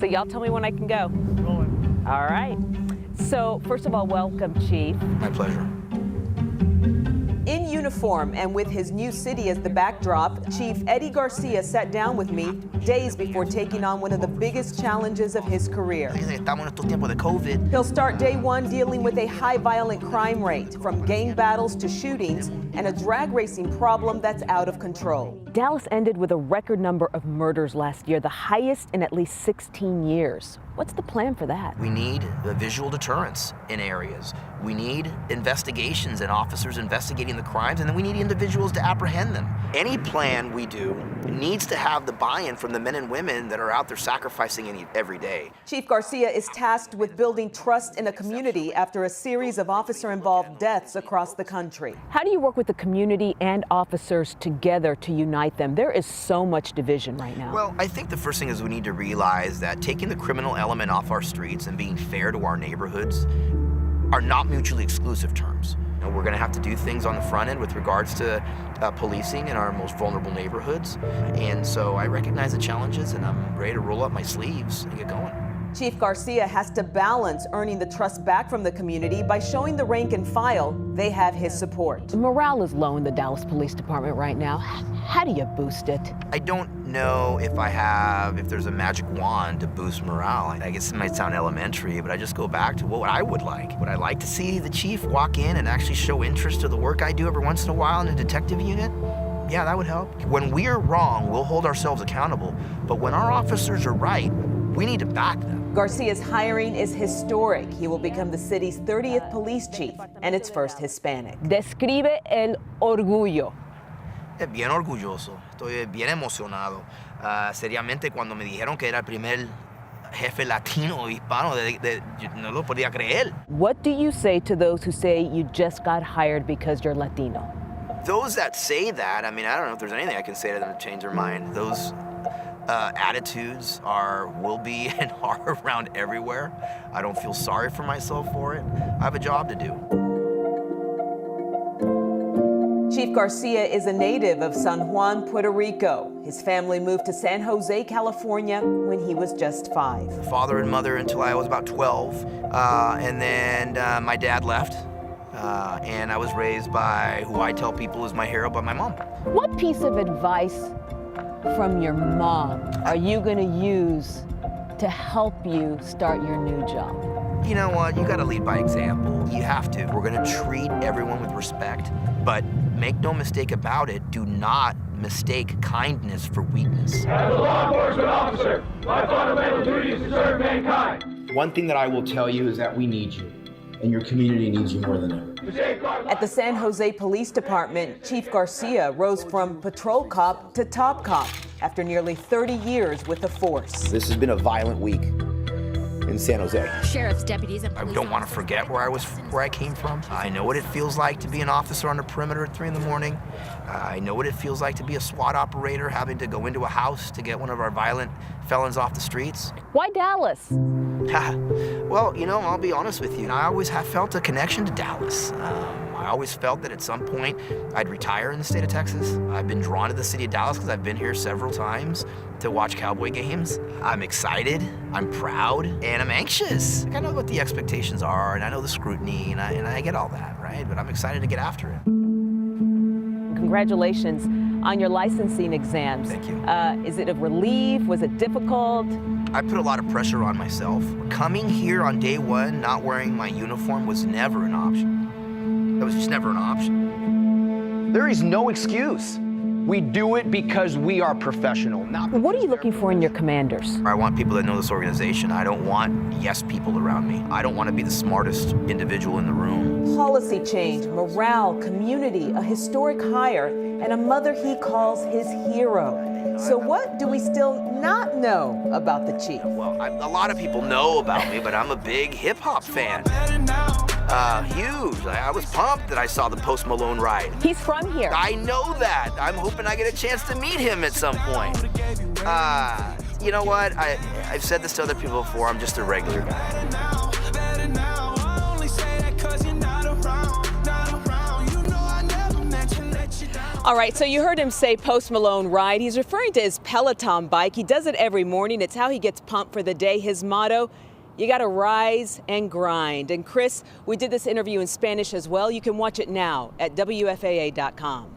So y'all tell me when I can go. All right. So first of all, welcome, Chief. My pleasure. In uniform and with his new city as the backdrop, Chief Eddie Garcia sat down with me days before taking on one of the biggest challenges of his career. Estamos en estos tiempos de COVID. He'll start day one dealing with a high violent crime rate, from gang battles to shootings, and a drag racing problem that's out of control. Dallas ended with a record number of murders last year, the highest in at least 16 years. What's the plan for that? We need a visual deterrence in areas. We need investigations and officers investigating the crimes, and then we need individuals to apprehend them. Any plan we do needs to have the buy-in from the men and women that are out there sacrificing every day. Chief Garcia is tasked with building trust in a community after a series of officer-involved deaths across the country. How do you work with the community and officers together to unite them? There is so much division right now. Well, I think the first thing is we need to realize that taking the criminal element off our streets and being fair to our neighborhoods are not mutually exclusive terms. You know, we're going to have to do things on the front end with regards to policing in our most vulnerable neighborhoods. And so I recognize the challenges, and I'm ready to roll up my sleeves and get going. Chief Garcia has to balance earning the trust back from the community by showing the rank and file they have his support. Morale is low in the Dallas Police Department right now. How do you boost it? I don't know if there's a magic wand to boost morale. I guess it might sound elementary, but I just go back to what I would like. Would I like to see the chief walk in and actually show interest to the work I do every once in a while in a detective unit? Yeah, that would help. When we're wrong, we'll hold ourselves accountable. But when our officers are right, we need to back them. Garcia's hiring is historic. He will become the city's 30th police chief and its first Hispanic. Describe el orgullo. Bien orgulloso, estoy bien emocionado. Seriamente, cuando me dijeron que era el primer jefe latino hispano, no lo podía creer. What do you say to those who say you just got hired because you're Latino? Those that say that, I mean, I don't know if there's anything I can say to them to change their mind. Those attitudes will be and are around everywhere. I don't feel sorry for myself for it. I have a job to do. Chief Garcia is a native of San Juan, Puerto Rico. His family moved to San Jose, California when he was just 5. Father and mother until I was about 12, and then my dad left, and I was raised by who I tell people is my hero, by my mom. What piece of advice from your mom are you going to use to help you start your new job? You know what? You got to lead by example. You have to. We're going to treat everyone with respect, but make no mistake about it, do not mistake kindness for weakness. As a law enforcement officer, my fundamental duty is to serve mankind. One thing that I will tell you is that we need you, and your community needs you more than ever. At the San Jose Police Department, Chief Garcia rose from patrol cop to top cop after nearly 30 years with the force. This has been a violent week in San Jose. Sheriff's deputies and I don't want to forget where I came from. I know what it feels like to be an officer on the perimeter at 3 in the morning. I know what it feels like to be a SWAT operator, having to go into a house to get one of our violent felons off the streets. Why Dallas? Well, you know, I'll be honest with you. I always have felt a connection to Dallas. I always felt that at some point I'd retire in the state of Texas. I've been drawn to the city of Dallas because I've been here several times to watch Cowboy games. I'm excited, I'm proud, and I'm anxious. I know what the expectations are, and I know the scrutiny, and I get all that, right? But I'm excited to get after it. Congratulations on your licensing exams. Thank you. Is it a relief? Was it difficult? I put a lot of pressure on myself. Coming here on day one, not wearing my uniform was never an option. That was just never an option. There is no excuse. We do it because we are professional. What are you looking for in your commanders? I want people that know this organization. I don't want yes people around me. I don't want to be the smartest individual in the room. Policy change, morale, community, a historic hire, and a mother he calls his hero. So what do we still not know about the chief? Well, a lot of people know about me, but I'm a big hip-hop fan. Huge. I was pumped that I saw the Post Malone ride. He's from here. I know that. I'm hoping I get a chance to meet him at some point. You know what? I've said this to other people before. I'm just a regular guy. All right, so you heard him say Post Malone ride. He's referring to his Peloton bike. He does it every morning. It's how he gets pumped for the day. His motto, you got to rise and grind. And Chris, we did this interview in Spanish as well. You can watch it now at WFAA.com.